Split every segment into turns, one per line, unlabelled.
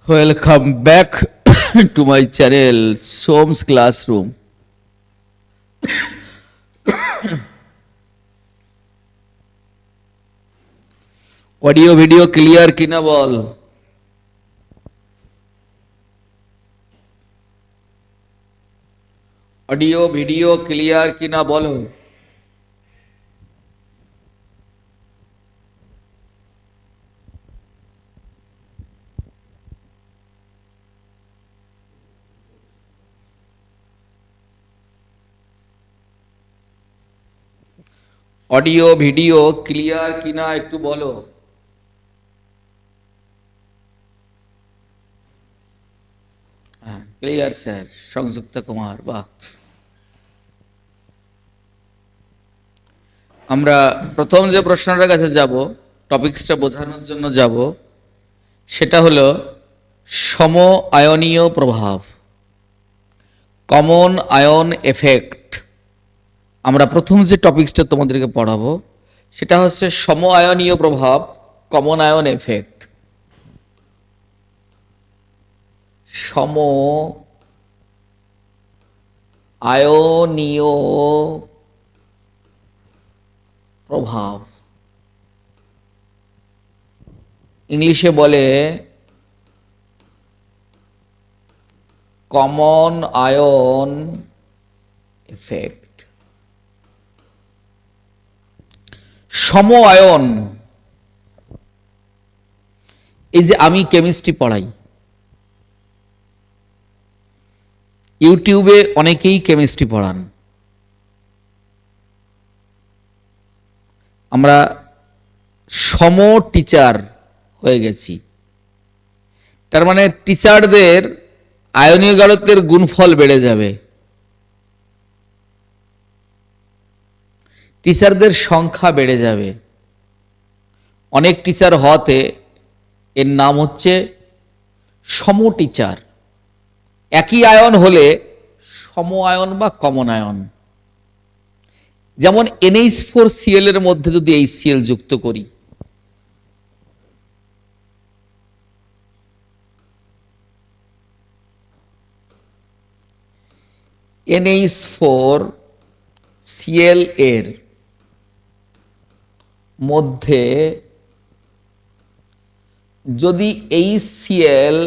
Welcome back to my channel, Som's Classroom. Audio video clear কিনা বল? Audio video clear কিনা বলো? Audio video clear কিনা একটু বলো। হ্যাঁ, ক্লিয়ার স্যার। সংযুক্ত কুমার, বাহ। আমরা প্রথম যে প্রশ্নটার কাছে যাব, টপিকসটা বোঝানোর জন্য যাব, সেটা হলো সম আয়নীয় প্রভাব, কমন আয়ন এফেক্ট। আমরা প্রথম যে টপিকসটা তোমাদেরকে পড়াবো সেটা হচ্ছে সম আয়নীয় প্রভাব, কমন আয়ন এফেক্ট। সম আয়নীয় প্রভাব, ইংলিশে বলে কমন আয়ন এফেক্ট। সম আয়ন, এই যে আমি কেমিস্ট্রি পড়াই, ইউটিউবে অনেকেই কেমিস্ট্রি পড়ান। আমরা সম টিচার হয়ে গেছি। তার মানে টিচারদের আয়নীয় গাঢ়ত্বের গুণফল বেড়ে যাবে, টিচারদের সংখ্যা বেড়ে যাবে। অনেক টিচার হওয়াতে এর নাম হচ্ছে সম টিচার। একই আয়ন হলে সম আয়ন বা কমন আয়ন। যেমন NH4Cl এর মধ্যে যদি HCl যুক্ত করি, NH4Cl এর মধ্যে যদি HCl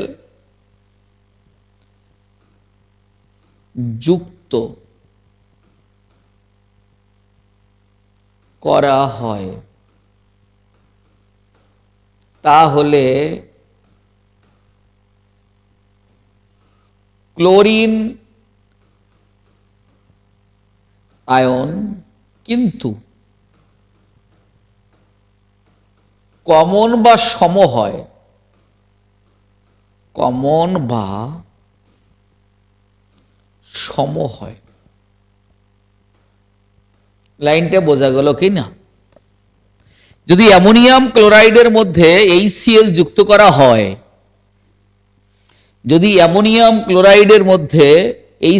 যুক্ত করা হয় তাহলে ক্লোরিন আয়ন কিন্তু কমন বা সম হয়, কমন বা সম হয়। লাইনটা বোঝা গেল কি না? যদি অ্যামোনিয়াম ক্লোরাইডের মধ্যে HCl যুক্ত করা হয়, যদি অ্যামোনিয়াম ক্লোরাইডের মধ্যে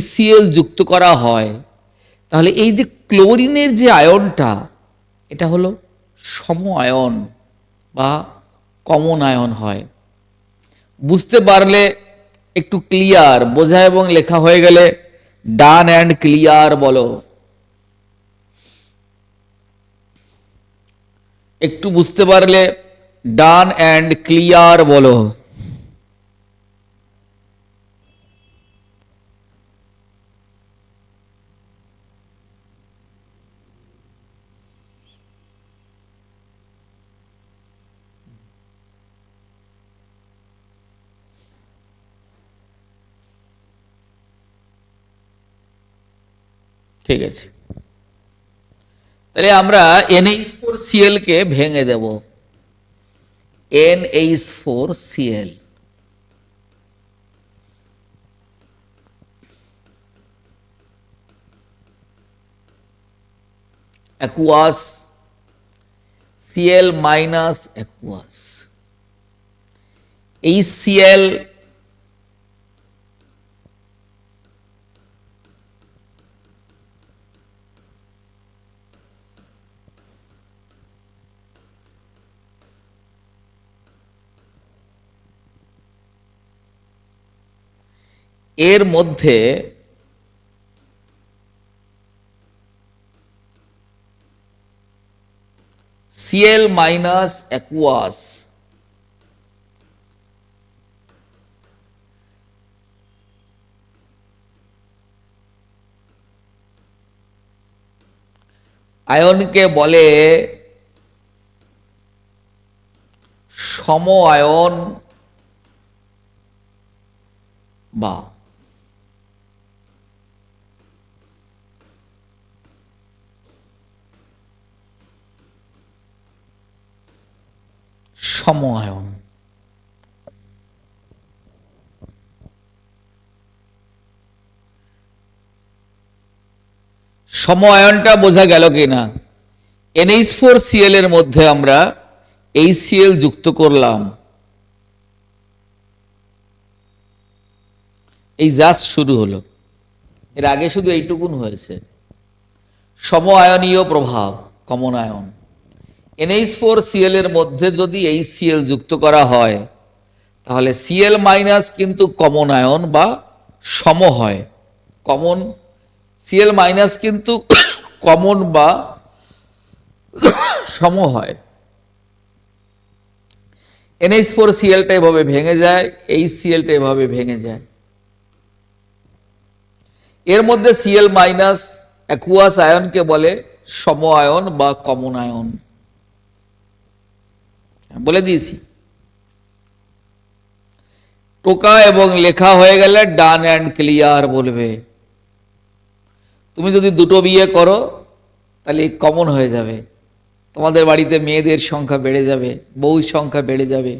HCl যুক্ত করা হয়, তাহলে এই যে ক্লোরিনের যে আয়নটা, এটা হলো সম আয়ন বা কমন আয়ন হয়। বুঝতে পারলে একটু ক্লিয়ার, বোঝা এবং লেখা হয়ে গেলে ডান অ্যান্ড ক্লিয়ার বলো। একটু বুঝতে পারলে ডান অ্যান্ড ক্লিয়ার বলো। ঠিক আছে, তাহলে আমরা NH4Cl কে ভেঙে দেব। NH4Cl, aqueous, Cl minus aqueous, HCl এর মধ্যে Cl মাইনাস অ্যাকুয়াস আয়নকে বলে সম আয়ন বা সম আয়ন। সম আয়নটা বোঝা গেল কিনা? NH4Cl এর মধ্যে আমরা HCl যুক্ত করলাম, এই জাস্ট শুরু হলো, এর আগে শুধু এইটুকুন হয়েছে। সম আয়নীয় প্রভাব, কমন আয়ন। NH4Cl এর মধ্যে যদি HCl যুক্ত করা হয় তাহলে Cl মাইনাস কিন্তু কমন আয়ন বা সম হয়। কমন Cl মাইনাস কিন্তু কমন বা সম হয়। NH4Clটা এভাবে ভেঙে যায়, HClটা এভাবে ভেঙে যায়। এর মধ্যে Cl মাইনাস অ্যাকুয়াস আয়নকে বলে সম আয়ন বা কমন আয়ন। বলে দিয়েছি। টোকা এবং লেখা হয়ে গেলে ডান অ্যান্ড ক্লিয়ার বলবে। তুমি যদি দুটো বিয়ে করো তাহলে কমন হয়ে যাবে, তোমাদের বাড়িতে মেয়েদের সংখ্যা বেড়ে যাবে, বউ সংখ্যা বেড়ে যাবে।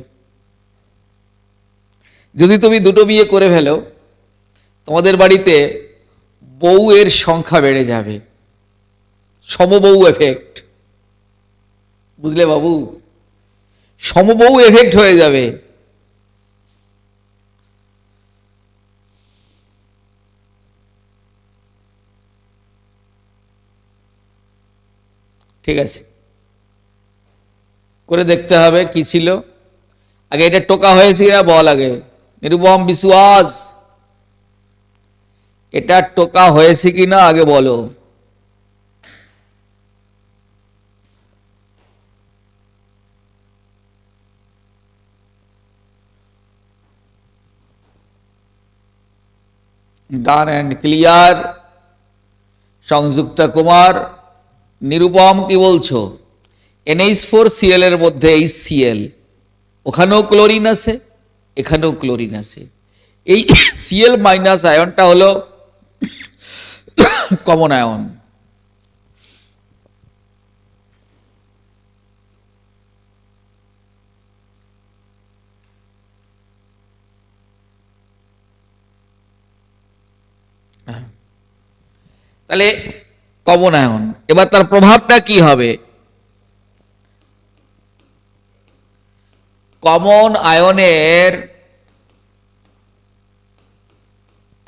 যদি তুমি দুটো বিয়ে করে ফেলো তোমাদের বাড়িতে বউয়ের সংখ্যা বেড়ে যাবে, সমবউ এফেক্ট। বুঝলে বাবু? সমবউ এফেক্ট হয়ে যাবে। ঠিক আছে, করে দেখতে হবে কি ছিল। আগে এটা টোকা হয়েছে কিনা বল আগে, নিরুপম বিশ্বাস, এটা টোকা হয়েছে কিনা আগে বলো। Done and clear. Sanjukta Kumar, Nirupam কি বলছো? NH4Cl এর মধ্যে HCl, ওখানেও ক্লোরিন আছে, এখানেও ক্লোরিন আছে। এই Cl মাইনাস আয়নটা হলো কমন আয়ন। তাহলে কমন আয়ন, এবার তার প্রভাবটা কি হবে? কমন আয়নের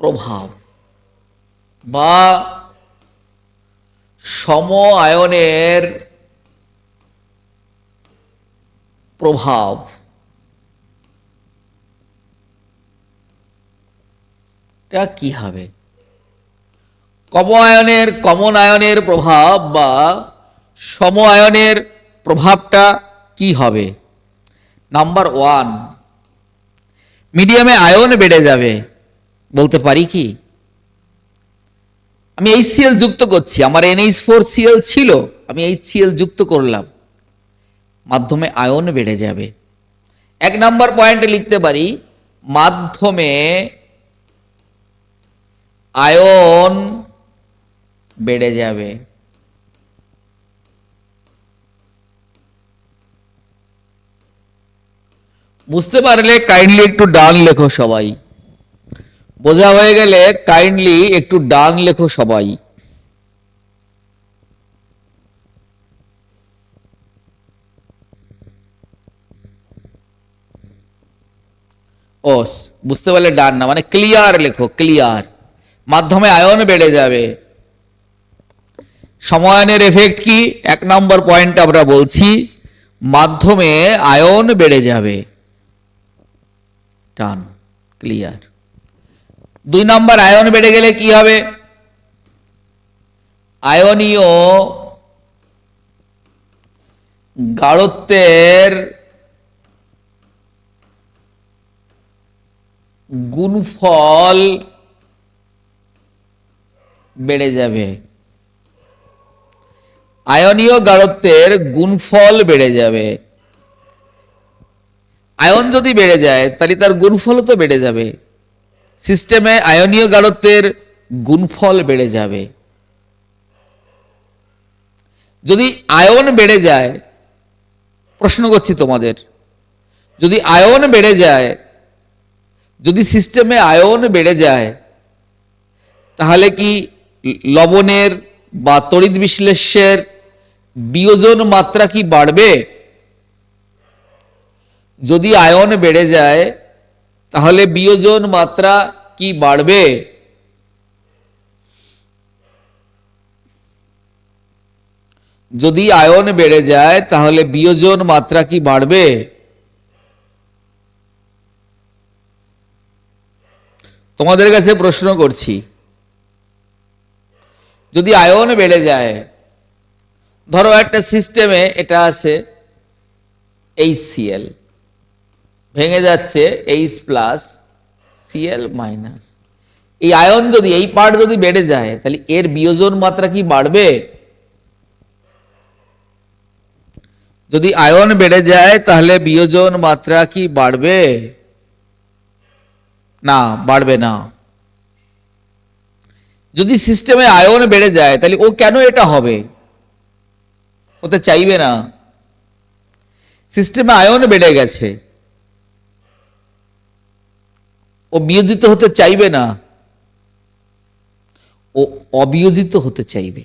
প্রভাব বা সম আয়নের প্রভাব টা কি হবে? কমন আয়নের প্রভাব বা সম আয়নের প্রভাবটা কি হবে? নাম্বার 1, মিডিয়ামে আয়ন বেড়ে যাবে। বলতে পারি কি? আমি HCl যুক্ত করছি, আমার NH4Cl ছিল, আমি HCl যুক্ত করলাম, মাধ্যমে আয়ন বেড়ে যাবে। 1 নাম্বার পয়েন্টে লিখতে পারি মাধ্যমে আয়ন বেড়ে যাবে। বুঝতে পারলে কাইন্ডলি একটু ডান লেখো সবাই। বোঝা হয়ে গেলে কাইন্ডলি একটু ডান লেখো সবাই। ও বুঝতে পারলে ডান না, মানে ক্লিয়ার লেখো, ক্লিয়ার। মাধ্যমে আয়ন বেড়ে যাবে। সমায়নের এফেক্ট কি? 1 নম্বর পয়েন্ট আমরা বলছি মাধ্যমে আয়ন বেড়ে যাবে। ডান, ক্লিয়ার। 2 নাম্বার আয়ন বেড়ে গেলে কি হবে? আয়নীয় গাঢ়ত্বের গুণফল বেড়ে যাবে। আয়নীয় গাঢ়ত্বের গুণফল বেড়ে যাবে। আয়ন যদি বেড়ে যায় তাহলে তার গুণফলও তো বেড়ে যাবে। সিস্টেমে আয়নীয় গাঢ়ত্বের গুণফল বেড়ে যাবে। যদি আয়ন বেড়ে যায়, প্রশ্ন করছি তোমাদের, যদি আয়ন বেড়ে যায়, যদি সিস্টেমে আয়ন বেড়ে যায়, তাহলে কি লবণের বা তড়িৎ বিশ্লেষ্যের বিয়োজন মাত্রা কি বাড়বে? যদি আয়ন বেড়ে যায় তাহলে বিয়োজন মাত্রা কি বাড়বে? যদি আয়ন বেড়ে যায় তাহলে বিয়োজন মাত্রা কি বাড়বে? তোমাদের কাছে প্রশ্ন করছি, যদি আয়ন বেড়ে যায়, ধরো একটা সিস্টেমে এটা আছে HCl, ভেঙে যাচ্ছে H+, Cl-, এই আয়ন যদি, এই পার্ট যদি বেড়ে যায় তাহলে এর বিয়োজন মাত্রা কি বাড়বে? যদি আয়ন বেড়ে যায় তাহলে বিয়োজন মাত্রা কি বাড়বে? না, বাড়বে না। যদি সিস্টেমে আয়ন বেড়ে যায় তাহলে ও কেন এটা হবে? হতে চাইবে না। সিস্টেমে আয়ন বেড়ে গেছে, ও বিয়োজিত হতে চাইবে না, ও অবিয়োজিত হতে চাইবে।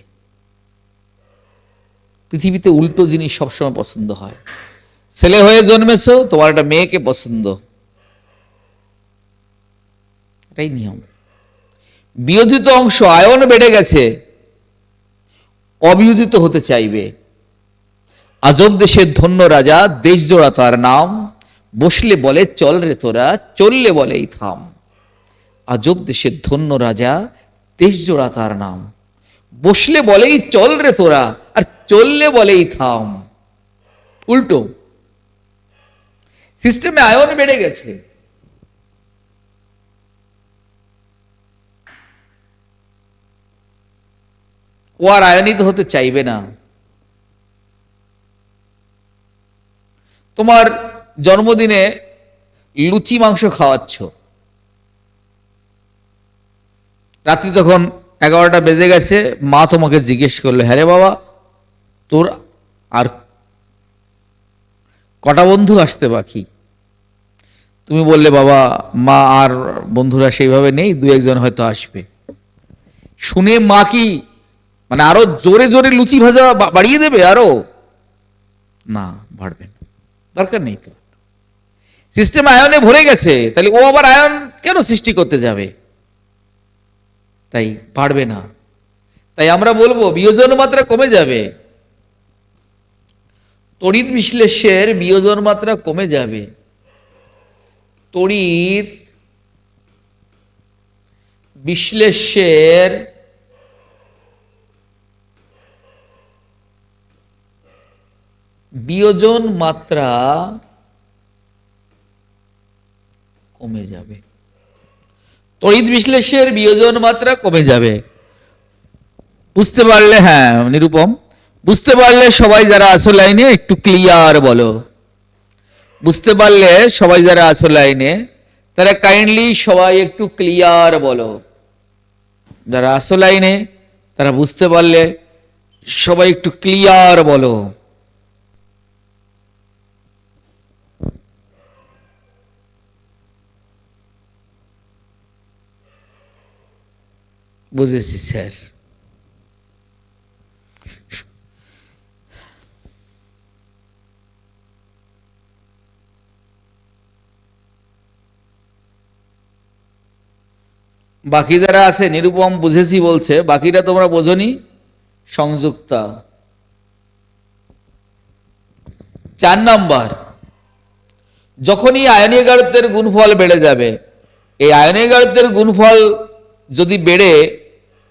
পৃথিবীতে উল্টো জিনিস সবসময় পছন্দ হয়। ছেলে হয়ে জন্মেছো, তোমার একটা মেয়েকে পছন্দ, এটাই নিয়ম। বিয়োজিত অংশ, আয়ন বেড়ে গেছে, অবিয়োজিত হতে চাইবে। আজব দেশের ধন্য রাজা, দেশ জোড়া তার নাম, বসলে বলে চল রে তোরা, চললে বলেই থাম। আজব দেশের ধন্য রাজা, দেশ জোড়া তার নাম, বসলে বলেই চল রে তোরা, আর চললে বলেই থাম। উল্টো। সিস্টেমে আয়ন বেড়ে গেছে, ও আর আয়নিত হতে চাইবে না। তোমার জন্মদিনে লুচি মাংস খাওয়াচ্ছ, রাত্রি তখন 11টা বেজে গেছে, মা তোমাকে জিজ্ঞেস করলো, হ্যাঁ রে বাবা, তোর আর কটা বন্ধু আসতে বাকি? তুমি বললে, বাবা মা আর বন্ধুরা সেইভাবে নেই, 2-1 জন হয়তো আসবে। শুনে মা কি মানে আরো জোরে জোরে লুচি ভাজা বাড়িয়ে দেবে? আরো না, বাড়বে না, দরকার নেই তো। সিস্টেম আয়নে ভরে গেছে, তাহলে ও আবার আয়ন কেন সৃষ্টি করতে যাবে? তাই বাড়বে না। তাই আমরা বলবো বিয়োজন মাত্রা কমে যাবে, তড়িৎ বিশ্লেষ্যের বিয়োজন মাত্রা কমে যাবে। তড়িৎ বিশ্লেষ্যের বিয়োজন মাত্রা কমে যাবে। তড়িৎ বিশ্লেষ্যের বিয়োজন মাত্রা কমে যাবে। বুঝতে পারলে? হ্যাঁ নিরুপম, বুঝতে পারলে সবাই যারা আছো লাইনে একটু ক্লিয়ার বলো। বুঝতে পারলে সবাই যারা আছো লাইনে তারা কাইন্ডলি সবাই একটু ক্লিয়ার বলো। যারা আছো লাইনে তারা বুঝতে পারলে সবাই একটু ক্লিয়ার বলো। বুঝেছি স্যার। বাকি যারা আছে, নিরুপম বুঝেছি বলছে, বাকিরা তোমরা বোঝনি। সংযুক্তা 4 নাম্বার, যখনই আয়নীয় গাঢ়ত্বের গুণফল বেড়ে যাবে এই আয়নীয় গাঢ়ত্বের গুণফল যদি বেড়ে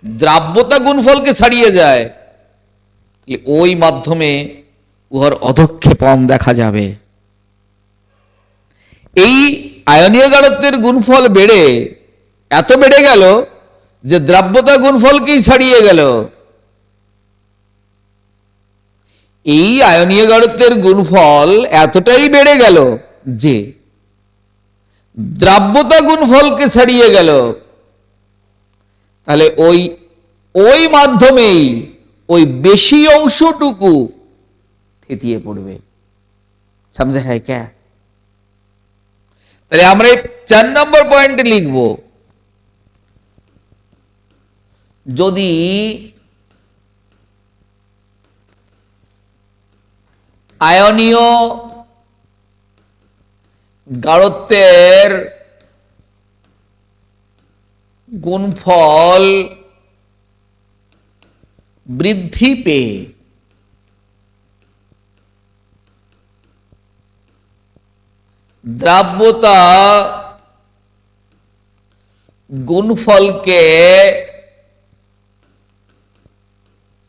দ্রাব্যতা গুণফলকে ছাড়িয়ে যায়, ওই মাধ্যমে উহার অধঃক্ষেপণ দেখা যাবে। এই আয়নীয় গাঢ়ত্বের গুণফল বেড়ে এত বেড়ে গেল যে দ্রাব্যতা গুণফলকেই ছাড়িয়ে গেল। এই আয়নীয় গাঢ়ত্বের গুণফল এতটাই বেড়ে গেল যে দ্রাব্যতা গুণফলকে ছাড়িয়ে গেল। তাহলে ওই মাধ্যমেই ওই বেশি অংশটুকু থিতিয়ে পড়বে। সমঝে হ্যায় ক্যা? তাহলে আমরা 4 নম্বর পয়েন্টে লিখব, যদি আয়নীয় গাঢ়ত্বের গুণফল বৃদ্ধি পেয়ে দ্রাব্যতা গুণফলকে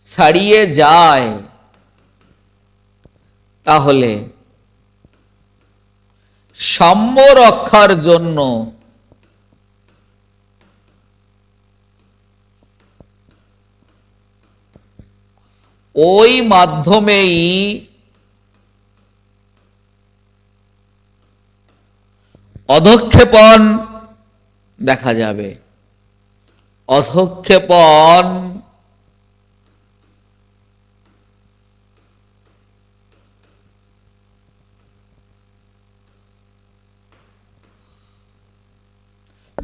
ছাড়িয়ে যায়, তাহলে সাম্য রক্ষার জন্য ওই মাধ্যমেই অধঃক্ষেপণ দেখা যাবে। অধঃক্ষেপণ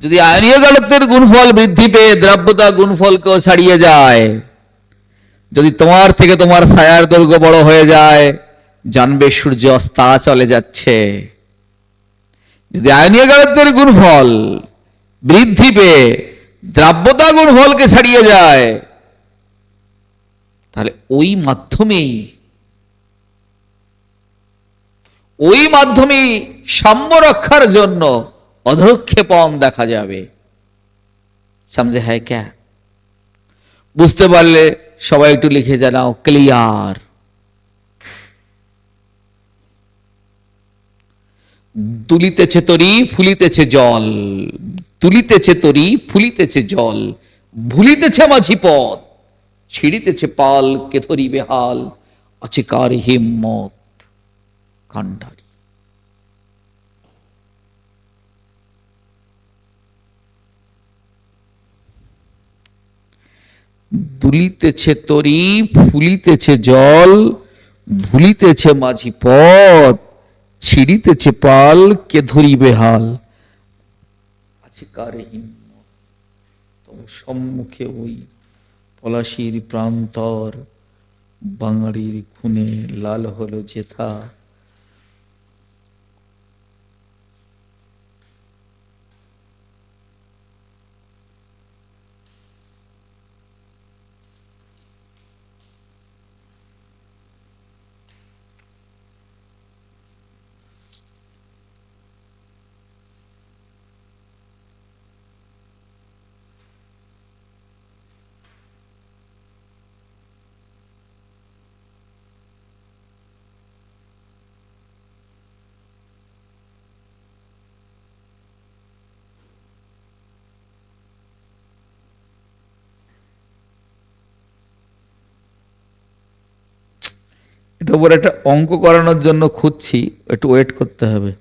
যদি আয়নীয় গাঢ়ত্বের গুণফল বৃদ্ধি পেয়ে দ্রাব্যতা গুণফলকেও ছাড়িয়ে যায়, যদি তোমার থেকে তোমার ছায়ার দৈর্ঘ্য বড় হয়ে যায়, জানবে সূর্য অস্তা চলে যাচ্ছে। যদি আয়নীয় গাঢ়ত্বের গুণফল বৃদ্ধি পেয়ে দ্রাব্যতা গুণফলকে ছাড়িয়ে যায়, তাহলে ওই মাধ্যমেই সাম্য রক্ষার জন্য অধঃক্ষেপণ দেখা যাবে। সমঝে হ্যায় ক্যা? বুঝতে পারলে সবাই একটু লিখে জানাও ক্লিয়ার। দুলিতেছে তরি ফুলিতেছে জল, তুলিতেছে তরি ফুলিতেছে জল, ভুলিতেছে মাঝি পথ, ছিড়িতেছে পাল কে ধরিবে হাল, আছে কার হিম্মত কান্ডারি। দুলিতেছে তরি ফুলিতেছে জল, ভুলিতেছে মাঝি পথ, ছিড়িতেছে পাল কে ধরিবে হাল, আছে কার হিম্মত। তবু সম্মুখে ওই পলাশির প্রান্তর, বাঙালির খুনে লাল হলো যেথা। এটা উপর একটা অঙ্ক করানোর জন্য খুঁজছি, একটু ওয়েট করতে হবে।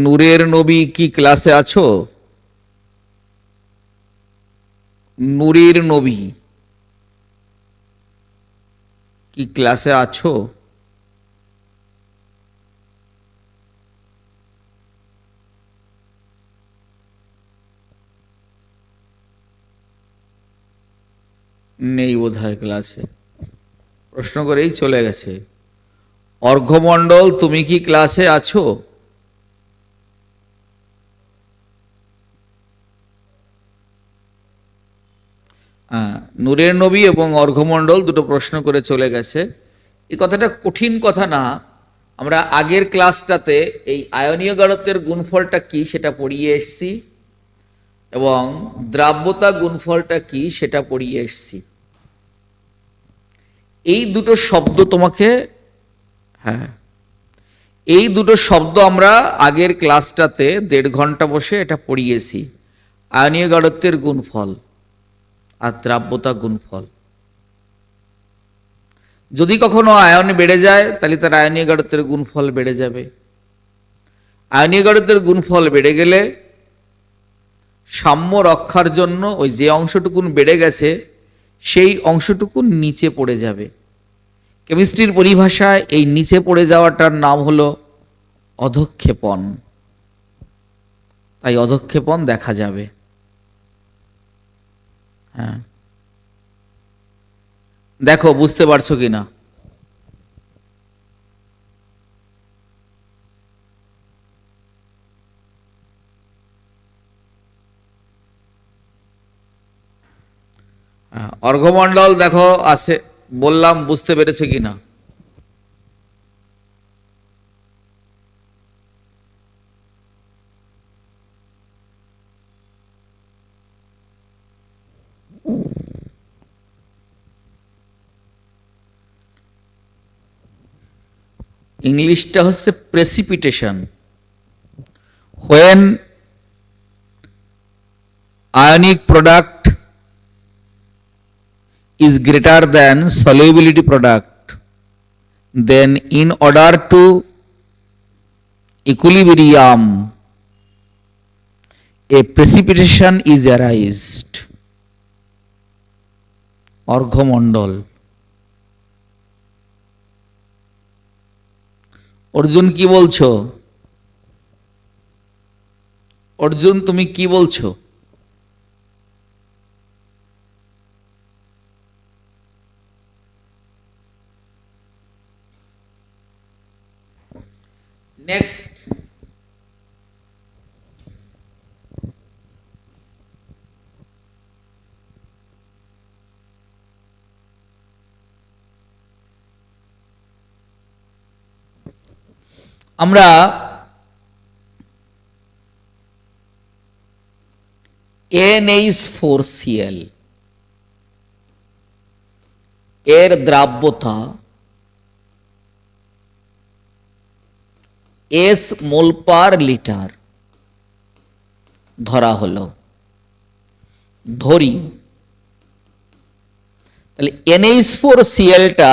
নূরের নবী কি ক্লাসে আছো? নূরের নবী কি ক্লাসে আছো? নেই বোধহয় ক্লাসে, প্রশ্ন করেই চলে গেছে। অর্ঘ্যমণ্ডল তুমি কি ক্লাসে আছো? নূরের নবী এবং অর্ঘ্যমণ্ডল দুটো প্রশ্ন করে চলে গেছে। এই কথাটা কঠিন কথা না। আমরা আগের ক্লাসটাতে এই আয়নীয় গাঢ়ত্বের গুণফলটা কি সেটা পড়িয়ে এসছি এবং দ্রাব্যতা গুণফলটা কি সেটা পড়িয়ে এসছি। এই দুটো শব্দ তোমাকে, এই দুটো শব্দ আমরা আগের ক্লাসটাতে 1.5 ঘন্টা বসে এটা পড়িয়েছি। আয়নীয় গাঢ়ত্বের গুণফল আর দ্রাব্যতা গুণফল। যদি কখনো আয়ন বেড়ে যায় তাহলে তার আয়নীয় গাঢ়ত্বের গুণফল বেড়ে যাবে। আয়নীয় গাঢ়ত্বের গুণফল বেড়ে গেলে সাম্য রক্ষার জন্য ওই যে অংশটুকুন বেড়ে গেছে সেই অংশটুকুন নিচে পড়ে যাবে। কেমিস্ট্রির পরিভাষায় এই নিচে পড়ে যাওয়াটার নাম হলো অধঃক্ষেপণ। তাই অধঃক্ষেপণ দেখা যাবে। হ্যাঁ, দেখো বুঝতে পারছো কিনা। অর্ঘ্যমণ্ডল দেখো আছে, বললাম বুঝতে পেরেছে কিনা। ইংলিশটা হচ্ছে precipitation. When ionic product is greater than solubility product, then in order to equilibrium a precipitation is arised. অর্ঘ্যমণ্ডল। অর্জুন কি বলছো? অর্জুন তুমি কি বলছো? নেক্সট, আমরা NH4Cl এর দ্রাব্যতা S মোল পার লিটার ধরা হলো। ধরি তাহলে NH4Clটা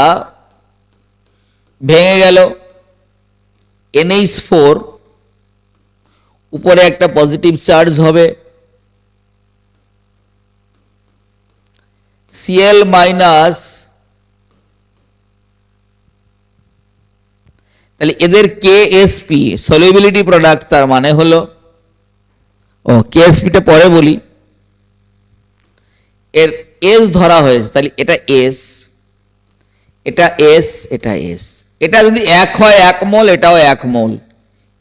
ভেঙে গেল। NH4 উপরে একটা পজিটিভ চার্জ হবে, Cl মাইনাস, তাহলে এদের KSP সলিউবিলিটি প্রোডাক্ট, তার মানে হলো KSPটা পরে বলি। এর S ধরা হয়েছে, তাহলে এটা S, এটা S, এটা S। এটা যদি 1 হয় 1 মোল, এটাও 1 মোল।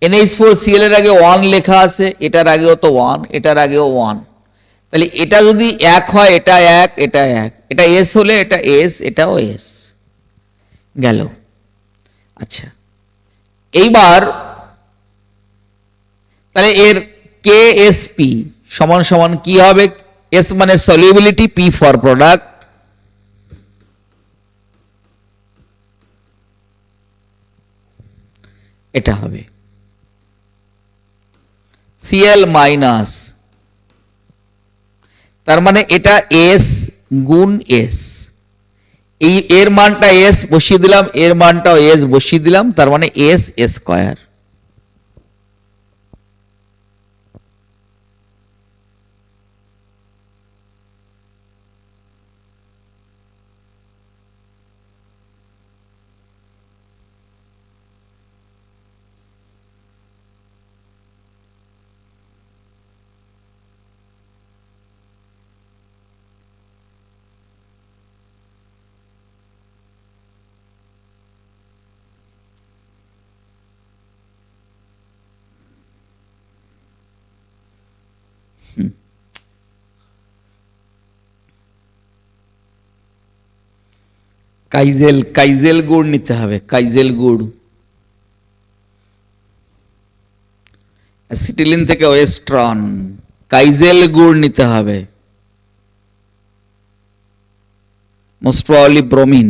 NH4Cl এর আগে 1 লেখা আছে, এটার আগেও তো 1, এটার আগেও 1। তাহলে এটা যদি 1 হয়, এটা 1, এটা 1, এটা S হলে এটা S, এটাও S গেল। আচ্ছা, এইবার তাহলে এর KSP সমান সমান কি হবে? S মানে সলিউবিলিটি, P ফর প্রোডাক্ট। এটা হবে Cl মাইনাস, তার মানে এটা S গুণ S। এই এর মানটা S বসিয়ে দিলাম, এর মানটাও S বসিয়ে দিলাম, তার মানে S স্কয়ার। কাইজেল গুড় নিতে হবে, কাইজেল গুড়। অ্যাসিটিলিন থেকে ওয়েস্ট্রন, কাইজেল গুড় নিতে হবে। মোস্ট প্রবাবলি ব্রোমিন,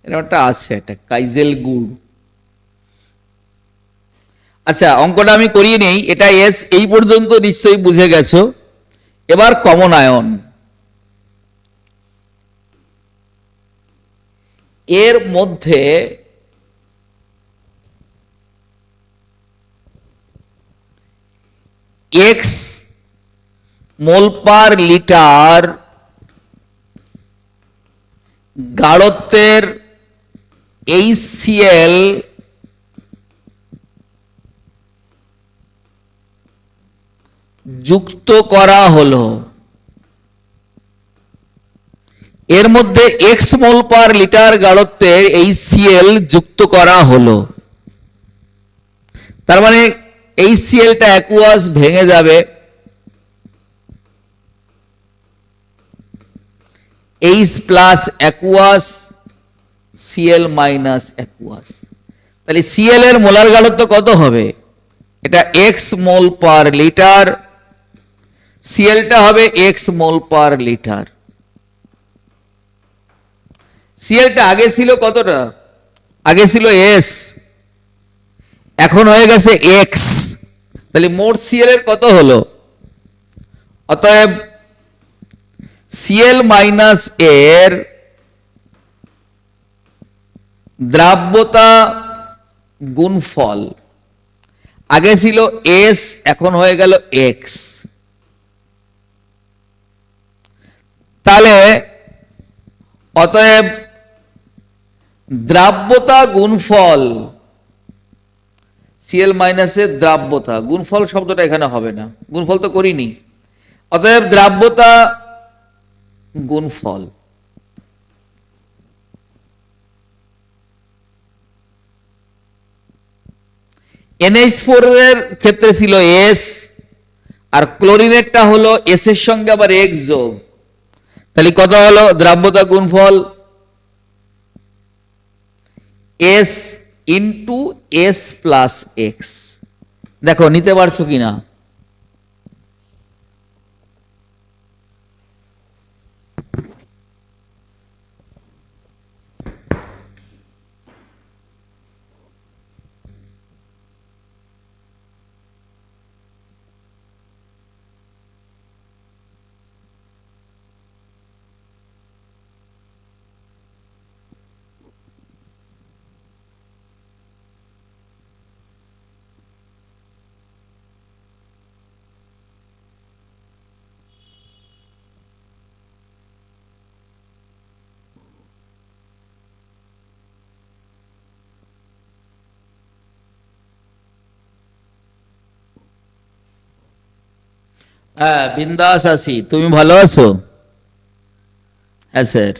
এটা আছে, একটা কাইজেল গুড়। আচ্ছা, অঙ্কটা আমি করিয়ে নেই। এটা এস, এই পর্যন্ত নিশ্চয়ই বুঝে গেছো। এবার কমন আয়ন, এর মধ্যে এক্স মোল পার লিটার গাঢ়ত্বের HCl যুক্ত করা হলো। এর মধ্যে এক্স মোল পার লিটার গাঢ়ত্বের HCl যুক্ত করা হলো। তার মানে HClটা অ্যাকুয়াস ভেঙে যাবে, H plus aqueous, Cl minus aqueous. তাহলে Cl এর মোলার গাঢ়ত্ব কত হবে? এটা এক্স মোল পার লিটার, Clটা হবে এক্স মোল পার লিটার। Clটা আগে ছিল কতটা? আগে ছিল এস, এখন হয়ে গেছে এক্স। তাহলে মোট Cl এর কত হলো? অতএব Cl মাইনাস এর দ্রাব্যতা গুণফল, আগে ছিল এস, এখন হয়ে গেল এক্স। তাহলে অতএব দ্রাব্যতা গুণফল, Cl মাইনাসের দ্রাব্যতা, গুণফল শব্দটা এখানে হবে না, গুণফল তো করিনি। অতএব দ্রাব্যতা গুণফল NH4 এর ক্ষেত্রে ছিল এস, আর ক্লোরিনেরটা হলো এস এর সঙ্গে আবার এক্স যোগ। তাহলে কত হলো দ্রাব্যতা গুণফল? S into S plus x. দেখো নিতে পারছো কিনা? হ্যাঁ, বিন্দাস আছি। তুমি ভালো আছো? হ্যাঁ স্যার।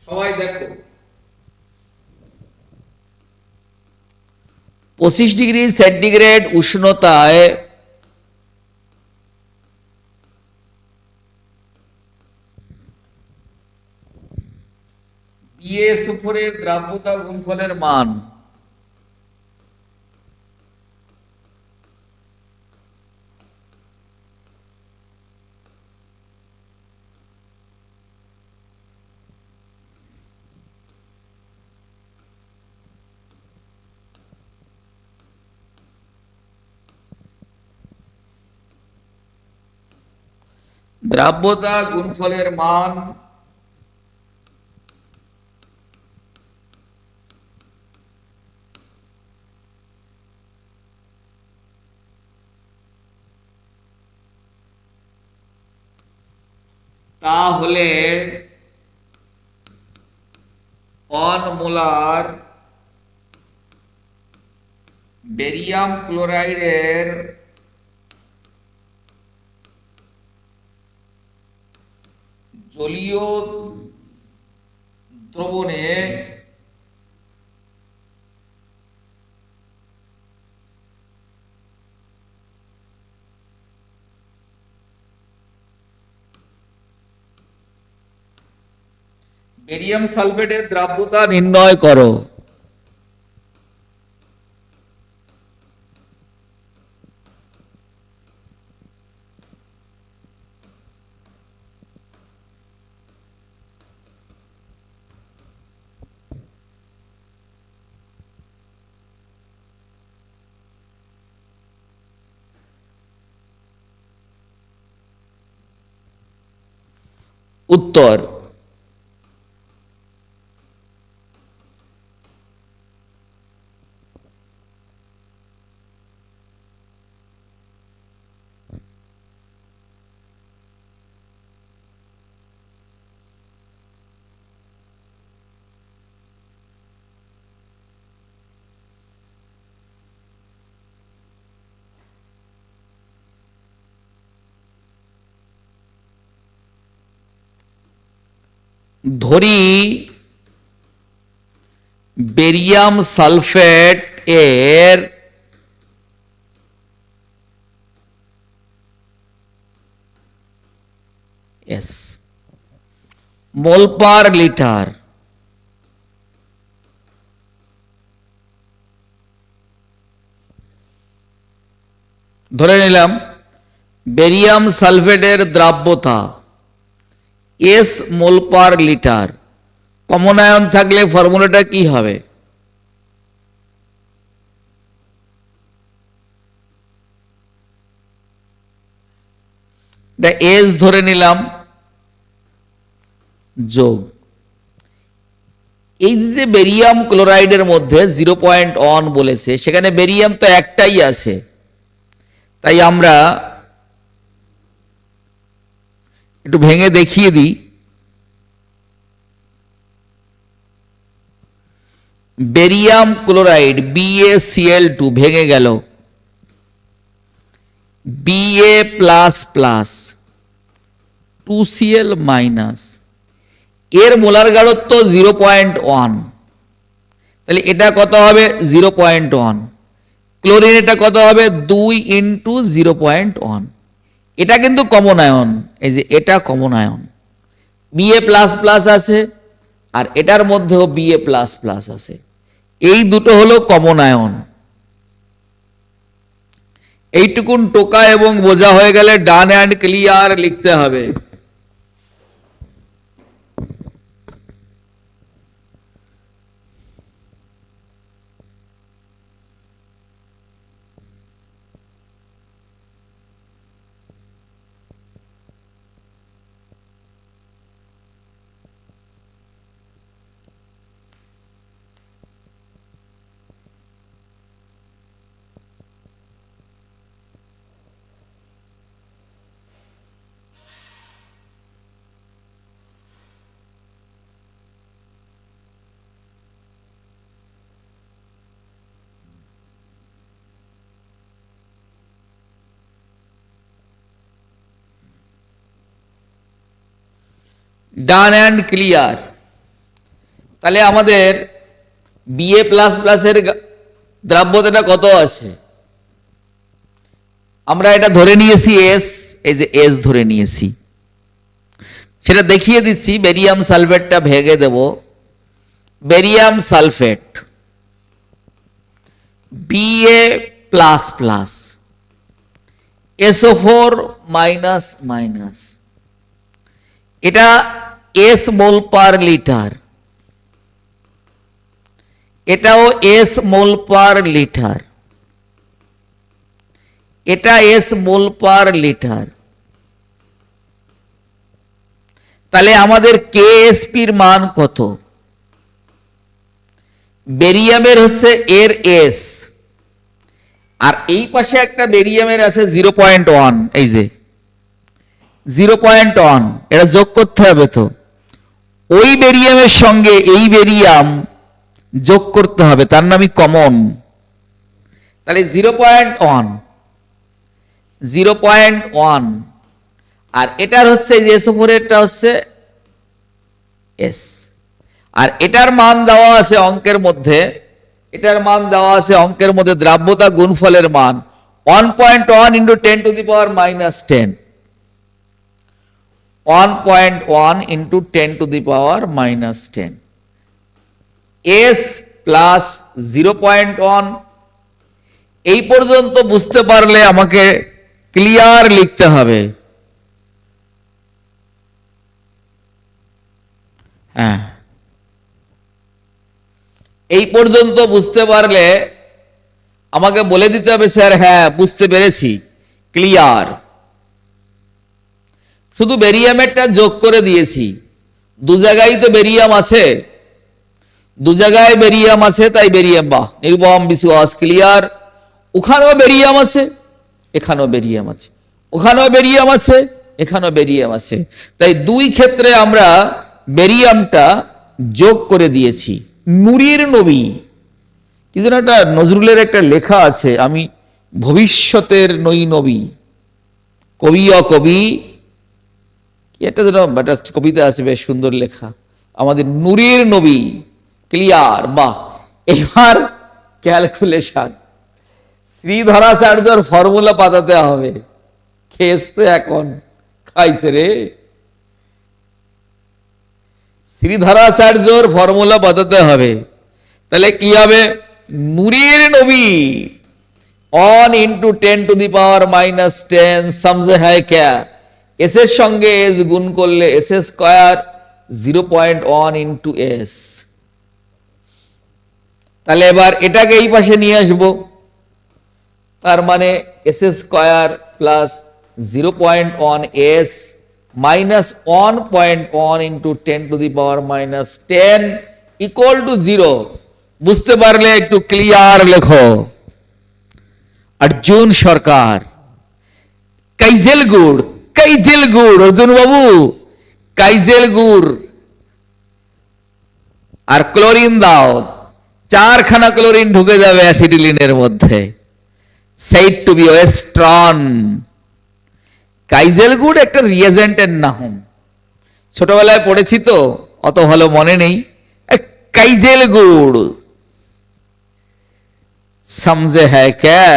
সবাই দেখো, 25 ডিগ্রি সেন্টিগ্রেড উষ্ণতায় BaSO4 দ্রাব্যতা গুণফলের মান দ্রাব্যতা গুণফলের মান তাহলে 1 মোলার বেরিয়াম ক্লোরাইডের জলীয় দ্রবণে বেরিয়াম সালফেটের দ্রাব্যতা নির্ণয় করো। উত্তর ধরি বেরিয়াম সালফেট এর মোল পার লিটার ধরে নিলাম বেরিয়াম সালফেটের দ্রাব্যতা S mole per litre. Common ion থাকলে ফর্মুলাটা কি হবে? এস ধরে নিলাম যোগ এই যে বেরিয়াম ক্লোরাইডের মধ্যে 0.1 বলেছে, সেখানে বেরিয়াম তো একটাই আছে, তাই আমরা একটু ভেঙে দেখিয়ে দিই। বেরিয়াম ক্লোরাইড BaCl2 ভেঙে গেল, Ba plus plus 2Cl minus, এর মোলার গাঢ়ত্ব 0.1, তাহলে এটা কত হবে 0.1। ক্লোরিন এটা কত হবে 2 ইন্টু 0.1। এটা কিন্তু কমন আয়ন, এই যে এটা common ion, Ba plus plus আছে আর এটার মধ্যেও Ba প্লাস প্লাস আছে, এই দুটো হলো কমন আয়ন। এইটুকুন টোকা এবং বোঝা হয়ে গেলে ডান অ্যান্ড ক্লিয়ার লিখতে হবে। Done and clear. তাহলে আমাদের বিএ প্লাস প্লাসের দ্রাব্যতাটা কত আছে? আমরা এটা ধরে নিয়েছি এস, এই যে এস ধরে নিয়েছি, সেটা দেখিয়ে দিচ্ছি। বেরিয়াম সালফেটটা ভেঙে দেব। Barium sulphate BA plus plus SO4 minus minus, এটা এস মোল পার লিটার, এটাও এস মোল পার লিটার, এটা এস মোল পার লিটার। তাহলে আমাদের কেএসপির মান কত? বেরিয়ামের হচ্ছে এর এস, আর এই পাশে একটা বেরিয়ামের আছে 0.1, এই যে 0.1, এটা যোগ করতে হবে। তো ওই বেরিয়ামের সঙ্গে এই বেরিয়াম যোগ করতে হবে, তার নামই কমন। তাহলে 0.1, আর এটার হচ্ছে এই যে SO4 এরটা হচ্ছে এস, আর এটার মান দেওয়া আছে অঙ্কের মধ্যে, এটার মান দেওয়া আছে অঙ্কের মধ্যে, দ্রাব্যতা গুণফলের মান 1.1 × 10⁻10, 1.1 × 10⁻10, এস প্লাস 0.1। এই পর্যন্ত বুঝতে পারলে আমাকে ক্লিয়ার লিখতে হবে। হ্যাঁ, এই পর্যন্ত বুঝতে পারলে আমাকে বলে দিতে হবে স্যার হ্যাঁ বুঝতে পেরেছি, ক্লিয়ার। শুধু বেরিয়ামেরটা যোগ করে দিয়েছি, দু জায়গায় তো বেরিয়াম আছে, দু জায়গায় বেরিয়াম আছে, তাই বেরিয়াম, বাহ, নির্বম বিশ্বাস, ক্লিয়ার। ওখানেও বেরিয়াম আছে, এখানেও বেরিয়াম আছে, ওখানেও বেরিয়াম আছে, এখানেও বেরিয়াম আছে, তাই দুই ক্ষেত্রে আমরা বেরিয়ামটা যোগ করে দিয়েছি। নূরের নবী, কি যেন একটা নজরুলের একটা লেখা আছে, আমি ভবিষ্যতের নই নবী, কবি অকবি, এটা যেন একটা কবিতা আছে, বেশ সুন্দর লেখা, আমাদের নূরের নবী, ক্লিয়ার, বাহ। এবার ক্যালকুলেশন, শ্রীধরাচার্যর ফর্মুলা পাতাতে হবে। খেস তো এখন খাইছে রে, শ্রীধরাচার্যর ফর্মুলা বাতাতে হবে। তাহলে কি হবে? নূরের নবী 1 × 10⁻10 সমঝে হ্যায় ক্যা, এস এর সঙ্গে এস গুণ করলে এস স্কয়ার 0.1 × এস। তাহলে এবার এটাকে এই পাশে নিয়ে আসবো, তার মানে S square plus 0.1 S minus 1.1 × 10⁻10 equal to 0। বুঝতে পারলে একটু ক্লিয়ার লেখো। অর্জুন সরকার, কাইজেল গুড়, কাইজেল গুড়, অর্জুন বাবু, কাইজেল গুড় আর ক্লোরিন দাও, 4খানা ক্লোরিন ঢুকে যাবে অ্যাসিটিলিনের মধ্যে, said to be ওয়েস্ট্রন। কাইজেল গুড় একটা রিয়েজেন্টের নাম, ছোটবেলায় পড়েছি তো অত ভালো মনে নেই। কাইজেল গুড় সমঝে হ্যায় ক্যা,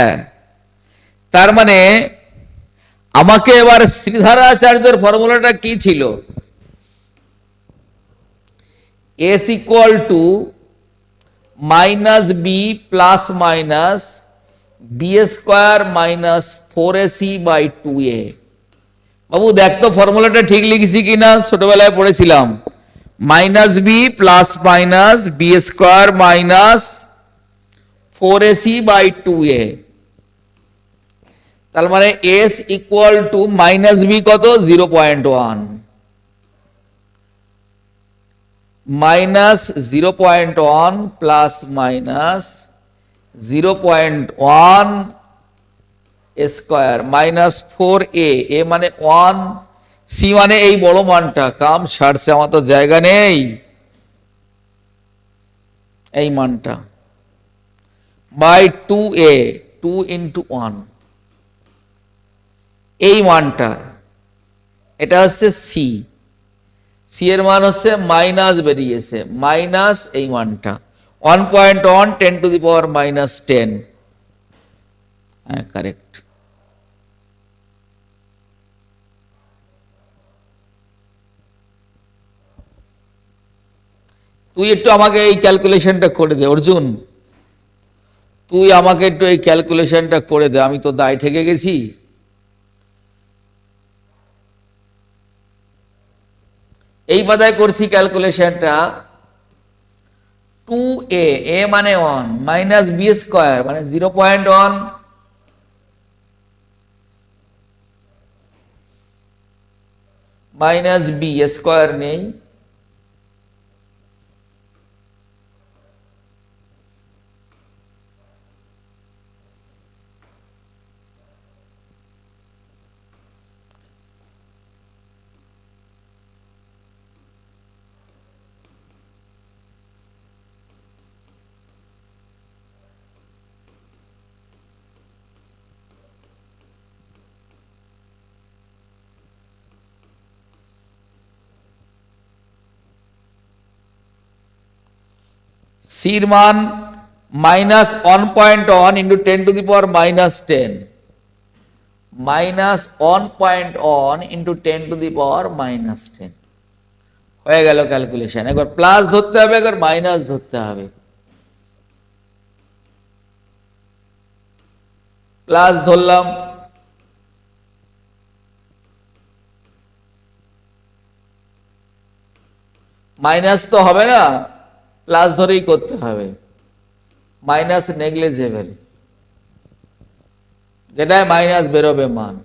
তার মানে আমাকে এবার শ্রীধরাচার্যের ফর্মুলাটা কি ছিল? S equal to -b plus minus B square minus 4ac/2a। বাবু দেখ তো ফর্মুলাটা ঠিক লিখেছি কিনা, ছোটবেলায় পড়েছিলাম, -b plus minus B square minus 4ac/2a। তার মানে s ইকুয়াল টু -b কত? 0.1 minus 0.1 plus minus 0.1 square minus 4a, A মানে 1, সি মানে এই বড় মানটা, কাম সারছে, আমার তো জায়গা নেই, এই মানটা বাই 2a, 2 × 1, এই মানটা, এটা হচ্ছে সি। সি এর মান হচ্ছে মাইনাস বেরিয়েছে, মাইনাস এই মানটা 1.1 10⁻⁻10। হ্যাঁ, কারেক্ট। তুই একটু আমাকে এই ক্যালকুলেশনটা করে দে অর্জুন, তুই আমাকে একটু এই ক্যালকুলেশনটা করে দে, আমি তো দায় ঠেকে গেছি। এই বাদায় করছি ক্যালকুলেশনটা। 2a, a মানে 1 মাইনাস বি স্কোয়ার মানে 0.1 মাইনাস বি স্কোয়ার নেই, সির মান -1.1 ইন্টু 10⁻⁻10 -1.1 ইন্টু 10⁻⁻10 হয়ে গেল ক্যালকুলেশন। একবার প্লাস ধরতে হবে, একবার মাইনাস ধরতে হবে। প্লাস ধরলাম, মাইনাস তো হবে না, প্লাস ধরেই করতে হবে। মাইনাস নেগলিজেবল, যেটায় মাইনাস বেরোবে মান।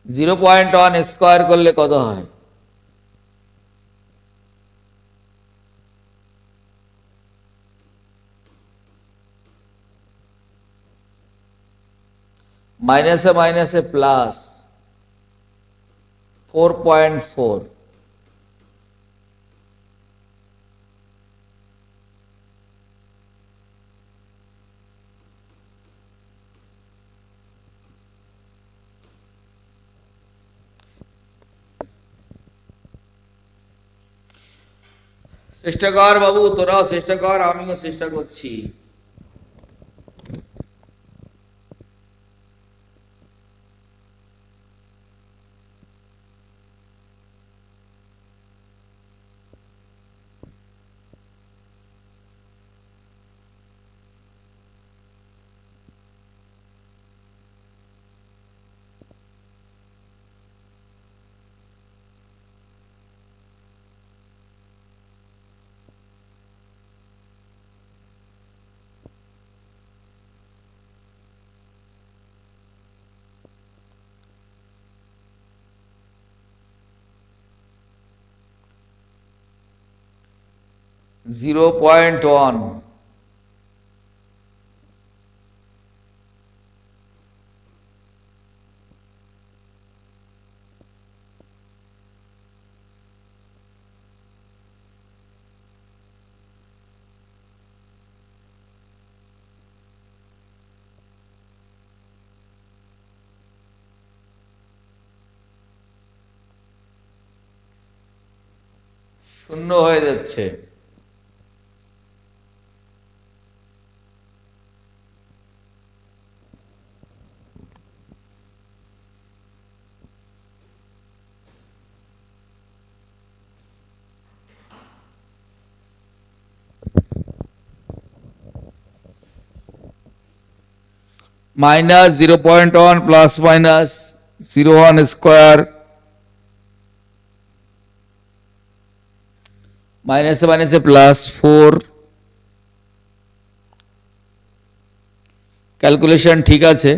-0.1 স্কোয়ার করলে কত হয়? মাইনাসে মাইনাসে প্লাস 4.4। চেষ্টা কর বাবু, তোরাও চেষ্টা কর, আমিও চেষ্টা করছি। জিরো পয়েন্ট ওয়ান, শূন্য হয়ে যাচ্ছে। -0.1 প্লাস মাইনাস 0.1 স্কোয়ার, মাইনাসে মাইনাসে প্লাস 4। ক্যালকুলেশন ঠিক আছে।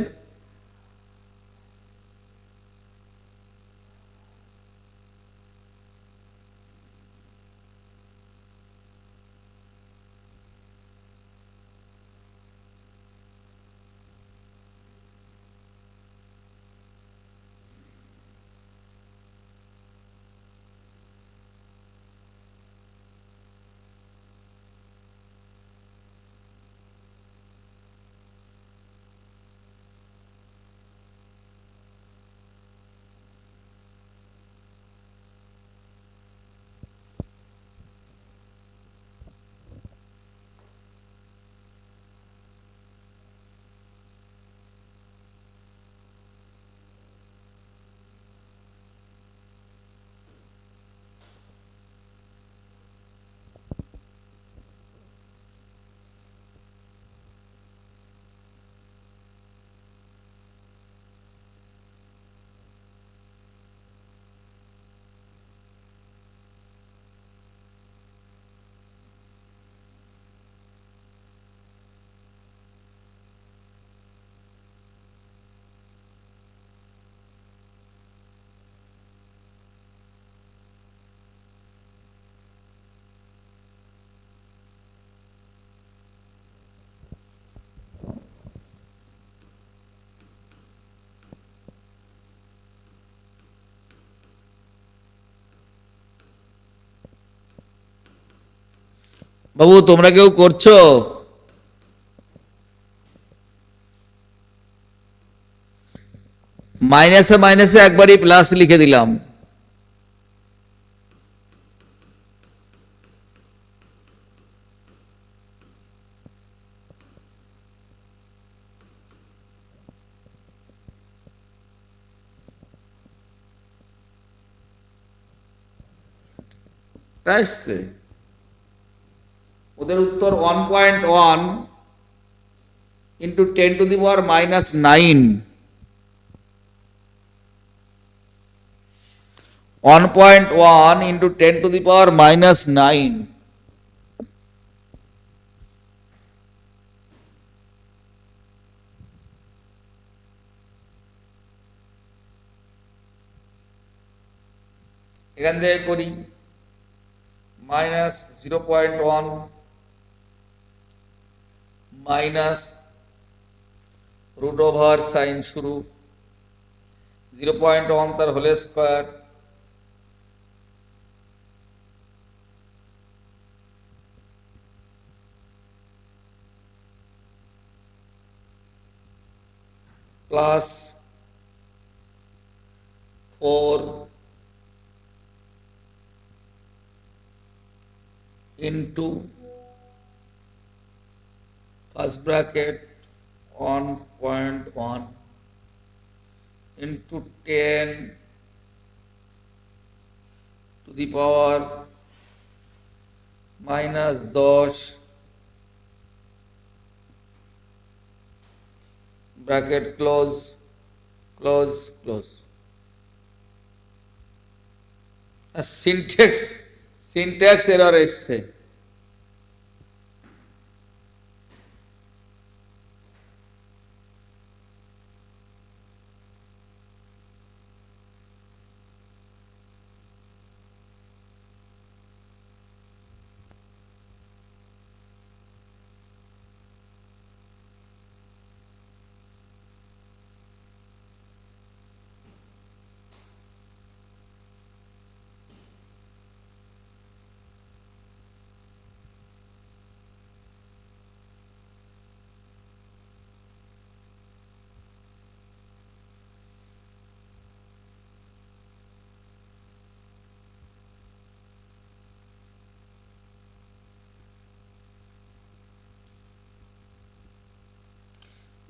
বাবু তোমরা কেউ করছো? মাইনাসে মাইনাসে একবারই প্লাস লিখে দিলাম। আসছে ওদের উত্তর 1.1 ইন্টু 10⁻⁹। 1.1 ইন্টু 10⁻⁹। এখান থেকে করি -0.1 মাইনাস √sin শুরু 0.1 তার whole square plus 4 into first bracket 1.1 into 10 to the power -10 bracket close close close। Syntax error এসছে।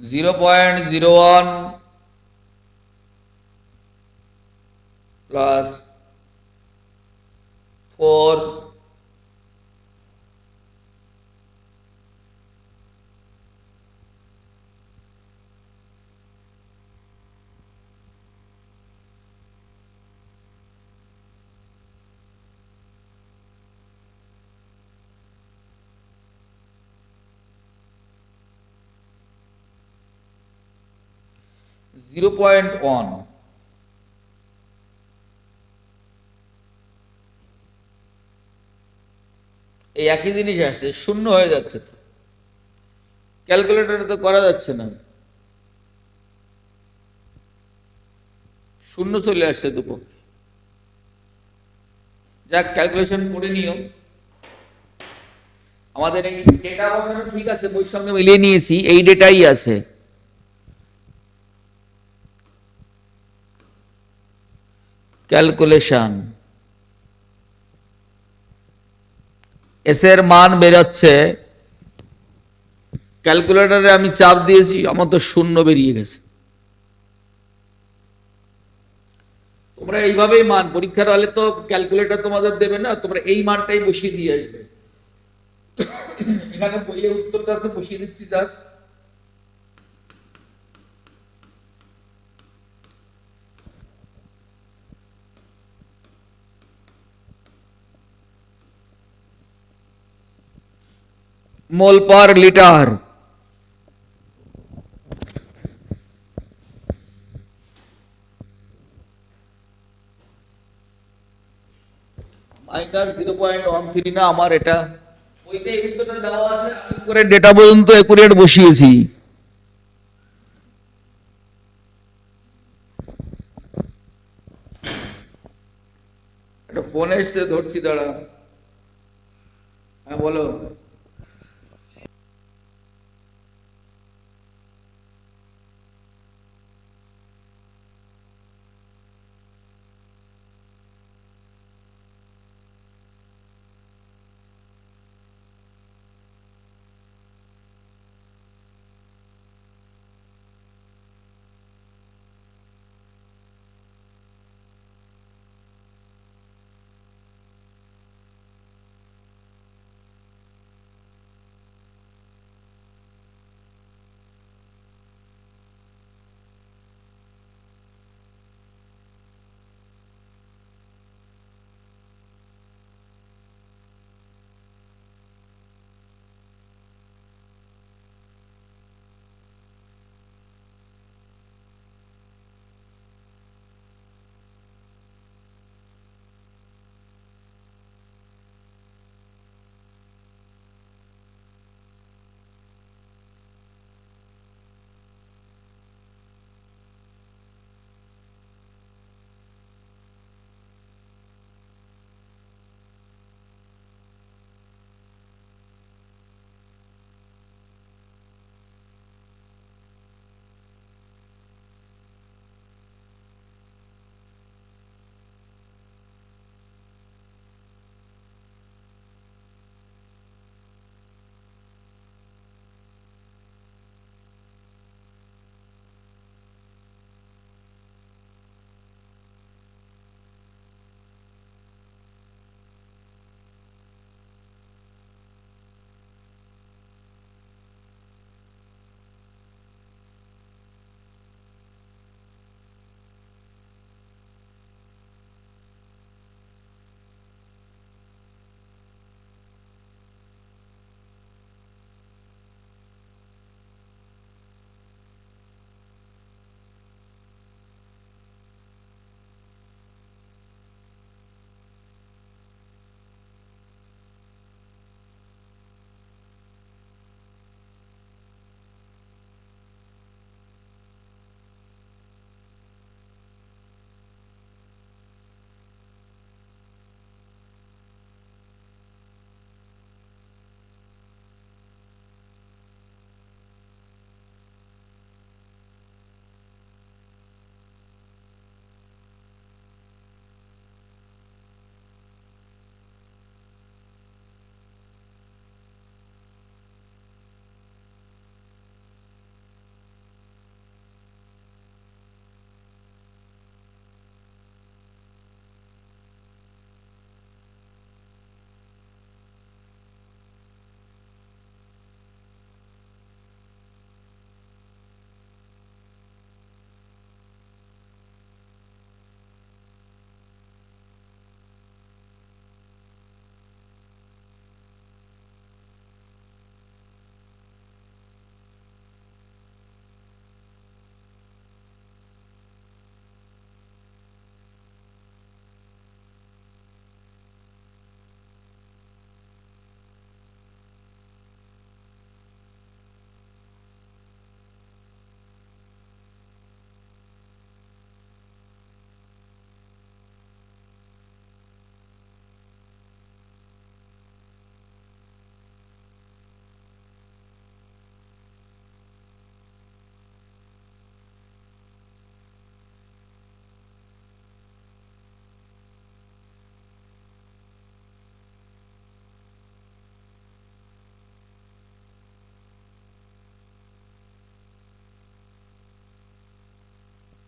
(0.01 plus 4 0.1 এই একই জিনিস আসছে, শূন্য হয়ে যাচ্ছে তো, ক্যালকুলেটরে তো করা যাচ্ছে না, শূন্য চলে আসছে দুপক্ষে। যাক, ক্যালকুলেশন করে নিও। আমাদের এই ডেটা বসানো ঠিক আছে, বইয়ের সঙ্গে মিলিয়ে নিয়েছি, এই ডেটাই আছে। ক্যালকুলেশন এস এর মান বেরোচ্ছে, ক্যালকুলেটরে আমি চাপ দিয়েছি, আমার তো শূন্য বেরিয়ে গেছে। তোমরা এইভাবেই মান, পরীক্ষার হলে তো ক্যালকুলেটর তোমাদের দেবে না, তোমরা এই মানটাই বসিয়ে দিয়ে আসবে। এখানে বইয়ের উত্তরটা আছে, বসিয়ে দিচ্ছি জাস্ট। মোল পার লিটার -0.13 না, আমার এটা বইতে এই উত্তরটা দেওয়া আছে, আমি করে ডেটা পর্যন্ত একুরেট বসিয়েছি। একটা ফোন এসছে, ধরছি, দাঁড়া। হ্যাঁ বলো।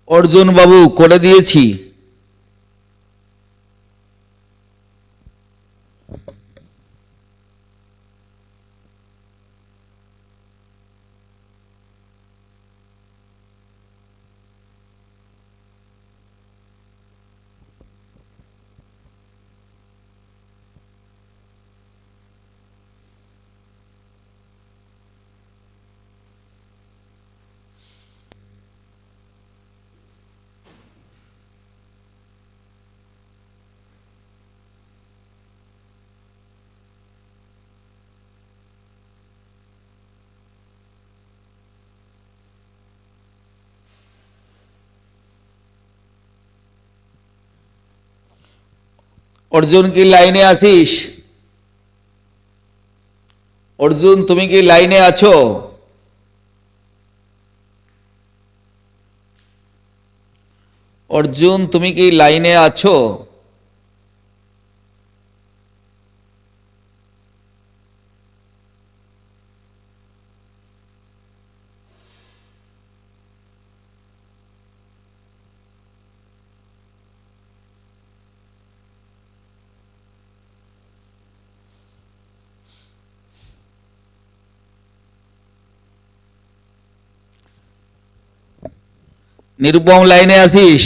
অর্জুন বাবু করে দিয়েছি। অর্জুন কি লাইনে আসিস? অর্জুন, তুমি কি লাইনে আছো? অর্জুন, তুমি কি লাইনে আছো? নিরুপম, লাইনে আসিস?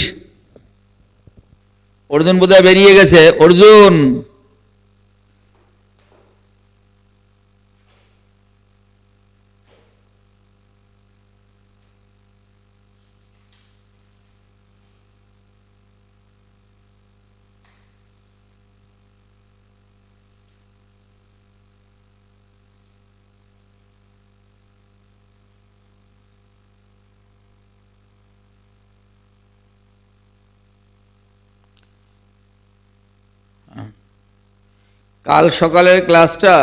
অর্জুন বোধহয় বেরিয়ে গেছে। অর্জুন, কাল সকালের ক্লাসটা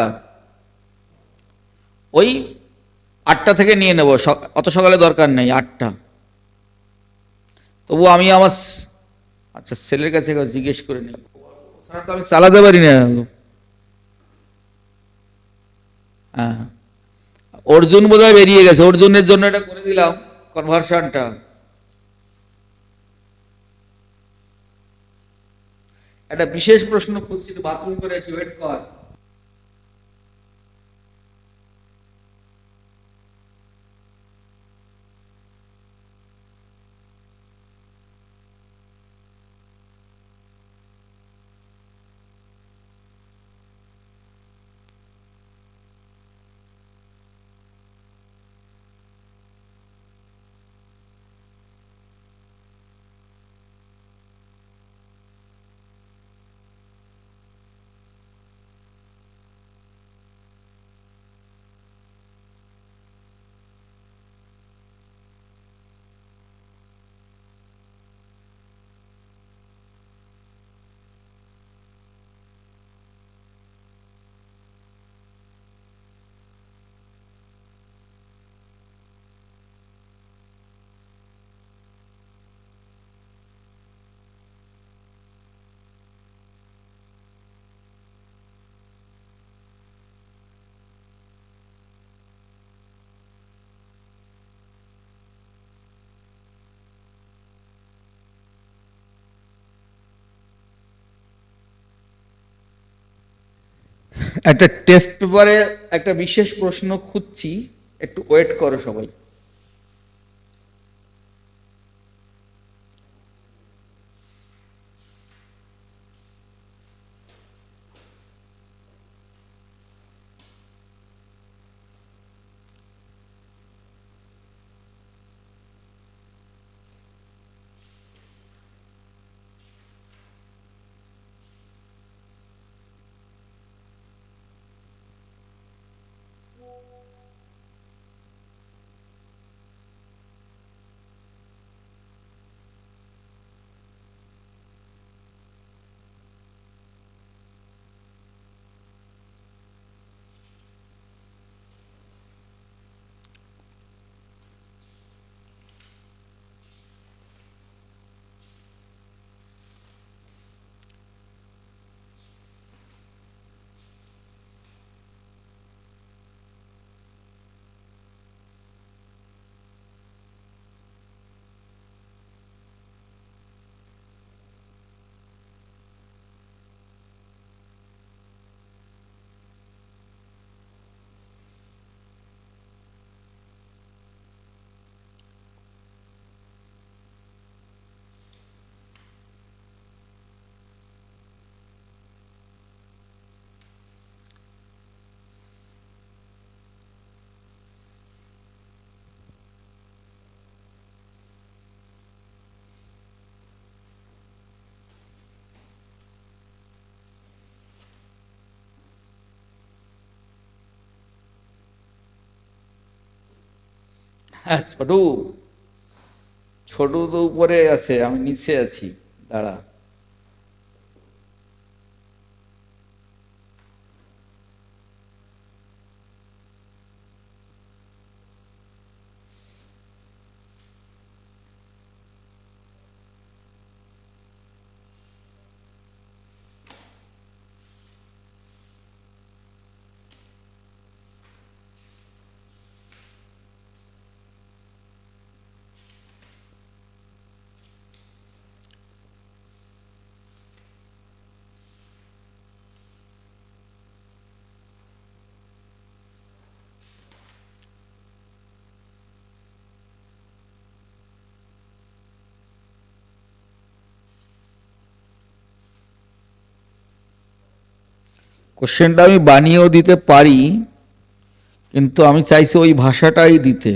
ওই 8টা থেকে নিয়ে নেব, অত সকালে দরকার নেই, 8টা। তবু আমি আমার আচ্ছা ছেলের কাছে একবার জিজ্ঞেস করে নিই, ছাড়া তো আমি চালাতে পারি না। হ্যাঁ, অর্জুন বোধহয় বেরিয়ে গেছে। অর্জুনের জন্য এটা করে দিলাম, কনভার্সনটা। একটা বিশেষ প্রশ্ন খুঁজছি, বাথরুম করে আছি, ওয়েট কর। একটা টেস্ট পেপারে একটা বিশেষ প্রশ্ন খুঁজছি, একটু ওয়েট করো সবাই। হ্যাঁ, ছোটু, ছোটু তো উপরে আছে, আমি নিচে আছি, দাঁড়া। কোশ্চেনটা আমি বানিয়েও দিতে পারি, কিন্তু আমি চাইছি ওই ভাষাটাই দিতে।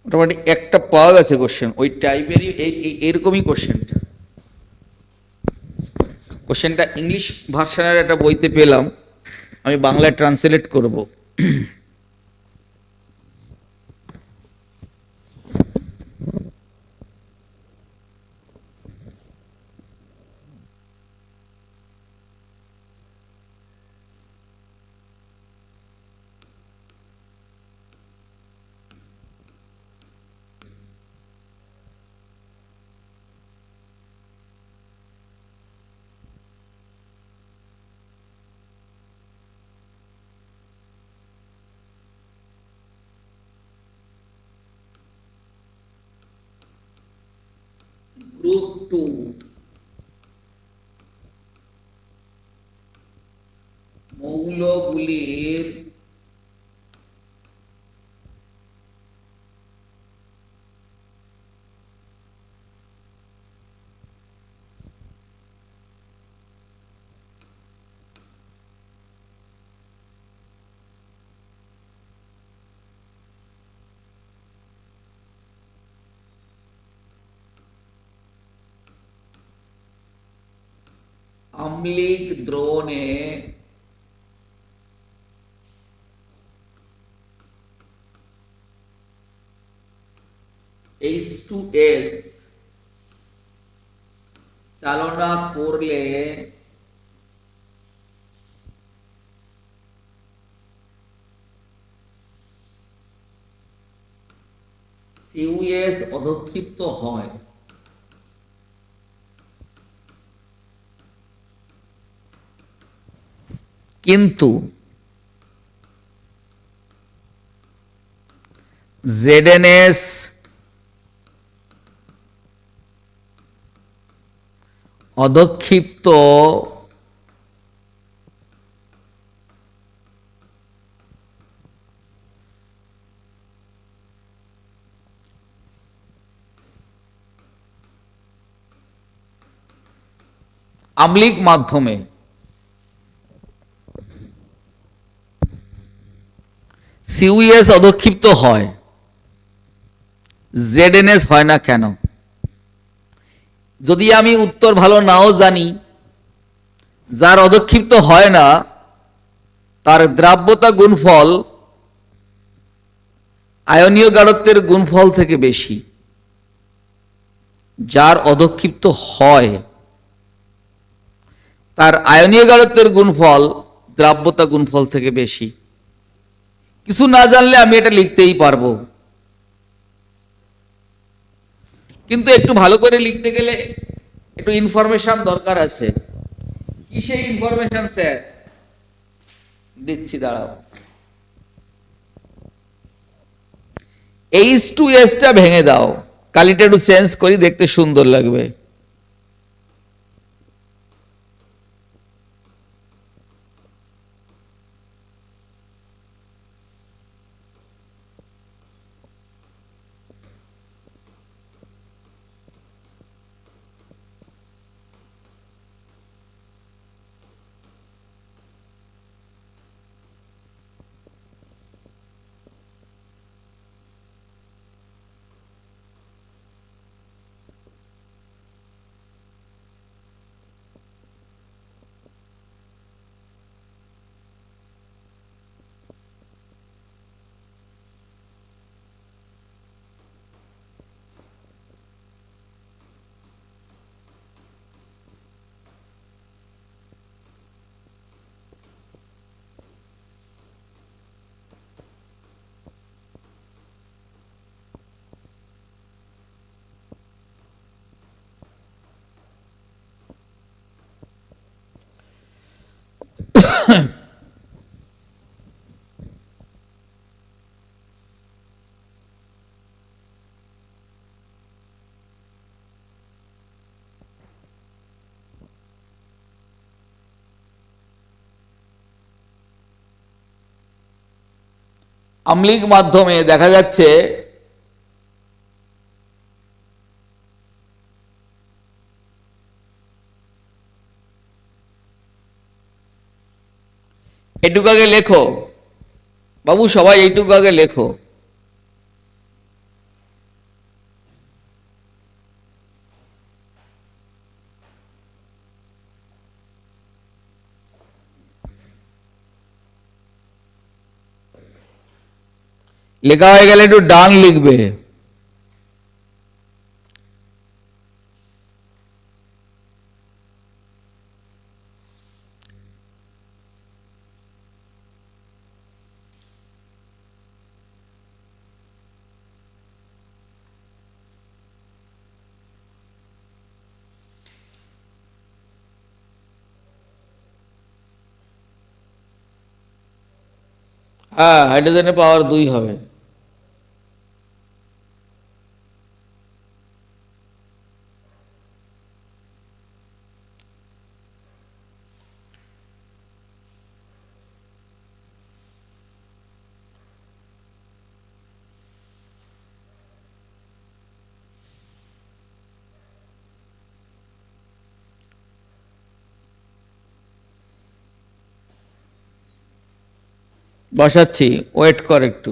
মোটামুটি একটা পাওয়া গেছে কোশ্চেন ওই টাইপেরই, এরকমই কোশ্চেনটা। কোশ্চেনটা ইংলিশ ভার্সনের একটা বইতে পেলাম, আমি বাংলায় ট্রান্সলেট করব। গ্রুপ 2, মৌলগুলির আম্লিক দ্রবণে H2S চালনা করলে CuS অধক্ষিপ্ত হয়। কিন্তু ZnS অধক্ষিপ্ত আম্লিক মাধ্যমে CuS অধক্ষিপ্ত হয়, ZnS হয় না কেন? যদি আমি উত্তর ভালো নাও জানি, যার অধক্ষিপ্ত হয় না তার দ্রাব্যতা গুণফল আয়নীয় গাঢ়ত্বের গুণফল থেকে বেশি। যার অধক্ষিপ্ত হয় তার আয়নীয় গাঢ়ত্বের গুণফল দ্রাব্যতা গুণফল থেকে বেশি। কিছু না জানলে আমি এটা লিখতেই পারবো, কিন্তু একটু ভালো করে লিখতে গেলে একটু ইনফরমেশন দরকার আছে। কি সেই ইনফরমেশন স্যার? দিচ্ছি, দাঁড়াও। H2S টা ভেঙে দাও, কালিটা একটু চেঞ্জ করি, দেখতে সুন্দর লাগবে। আম্লিক মাধ্যমে দেখা যাচ্ছে এটুকু আগে লেখো বাবু, সবাই এইটুকু আগে লেখো। লেখা হয়ে গেলে একটু ডান লিখবে। হ্যাঁ, হাইড্রোজেনের পাওয়ার 2 হবে। বসাচ্ছি, ওয়েট কর একটু।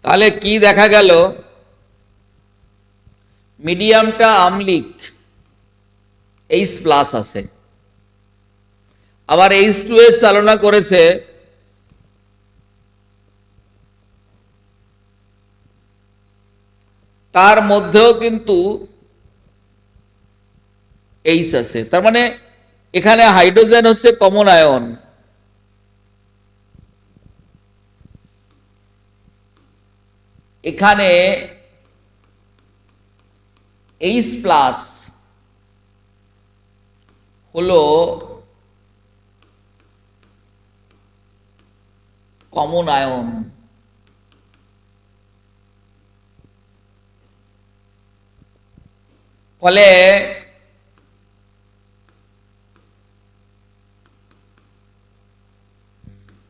তাহলে কি দেখা গেল? মিডিয়ামটা আম্লিক, H+ আছে, আবার H2S চালনা করেছে তার মধ্যেও কিন্তু H আছে। তার মানে এখানে হাইড্রোজেন হচ্ছে কমন আয়ন, এখানে H+ হলো কমন আয়ন। ফলে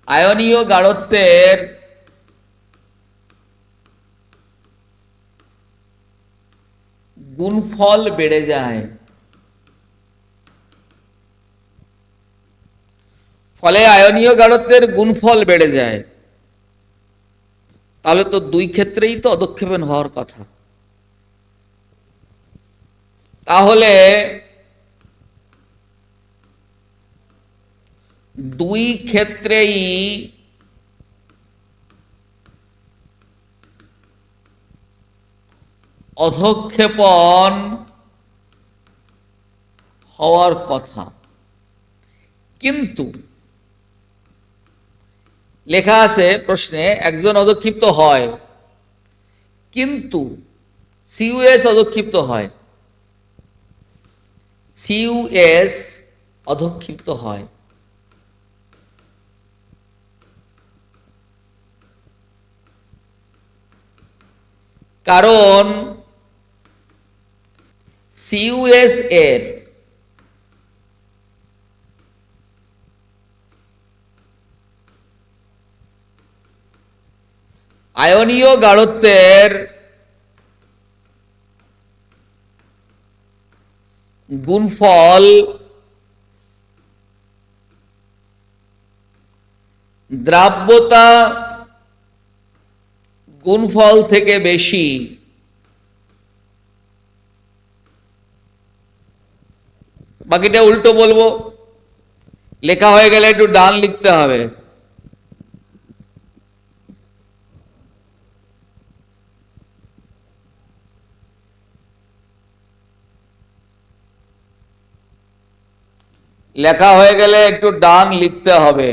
আয়নীয় গাঢ়ত্বের গুণফল বেড়ে যায়। ফলে আয়নীয় গাঢ়ত্বের গুণফল বেড়ে যায়। তাহলে তো দুই ক্ষেত্রেই তো অধঃক্ষেপণ হওয়ার কথা। তাহলে দুই ক্ষেত্রেই অধঃক্ষেপণ হওয়ার কথা, কিন্তু লেখা আছে প্রশ্নে একজন অধঃক্ষিপ্ত হয়, কিন্তু COS অধঃক্ষিপ্ত হয়। CuS অধক্ষিপ্ত হয়। কারণ CuS এর আয়নীয় গাঢ়ত্বের গুণফল দ্রাব্যতা গুণফল থেকে বেশি। বাকিটা উল্টো বলবো, লেখা হয়ে গেলে একটু ডান লিখতে হবে। লেখা হয়ে গেলে একটু ডান লিখতে হবে।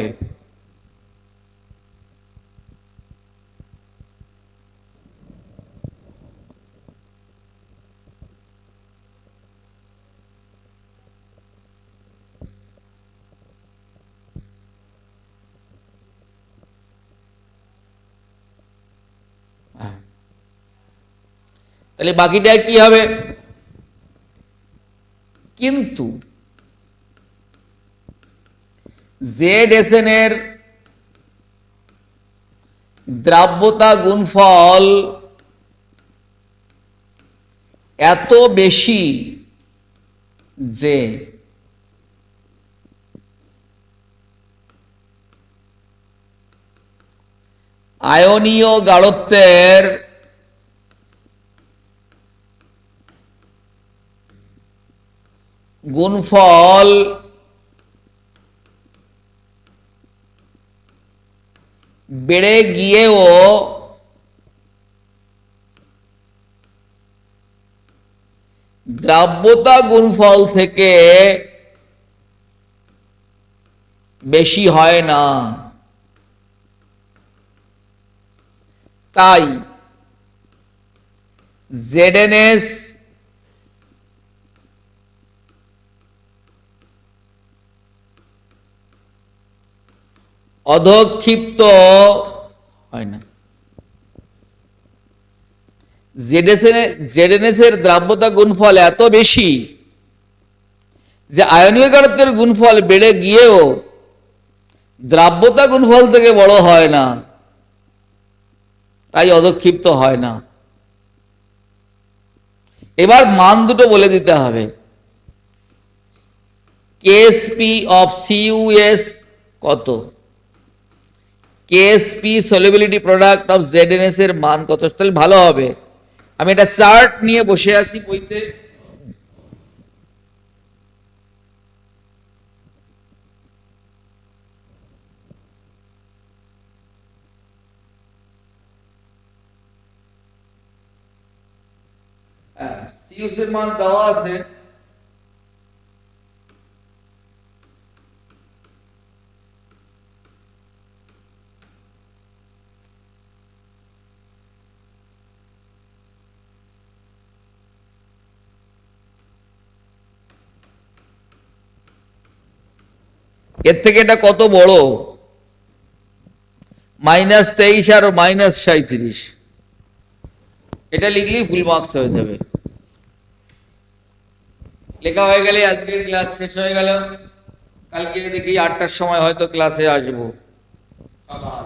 তাহলে বাকিটা কি হবে? কিন্তু ZSN এর দ্রাব্যতা গুণফল এত বেশি যে আয়নীয় গাঢ়ত্বের গুণফল বেড়ে গিয়েও দ্রাব্যতা গুণফল থেকে বেশি হয় না। তাই ZNS অধক্ষিপ্ত হয় না। ZNS এর দ্রাব্যতা গুণফল এত বেশি যে আয়নীয় গাঢ়ত্বের গুণফল বেড়ে গিয়েও দ্রাব্যতা গুণফল থেকে বড় হয় না, তাই অধক্ষিপ্ত হয় না। এবার মান দুটো বলে দিতে হবে। KSP অফ CuS কত, KSP solubility product of ZNS এর মান কত, তাহলে ভালো হবে। আমি একটা চার্ট নিয়ে বসে আছি বইতে। CuS এর মান দেওয়া আছে। এর থেকে এটা কত বড়? -23 আর -37। এটা লিখলেই ফুল মার্কস হয়ে যাবে। লেখা হয়ে গেলে আজকের ক্লাস শেষ হয়ে গেল। কালকে দেখি 8টার সময় হয়তো ক্লাসে আসবো সকাল।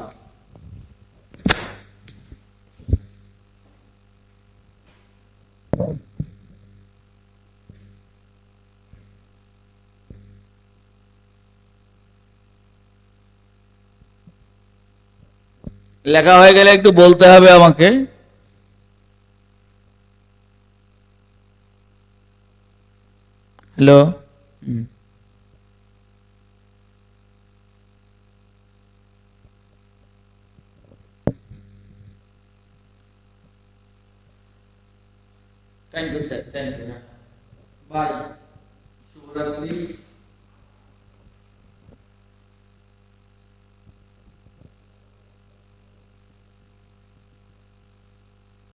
লেখা হয়ে গেলে একটু বলতে হবে আমাকে। Hello, thank you sir, thank you, bye, শুভরাত্রি।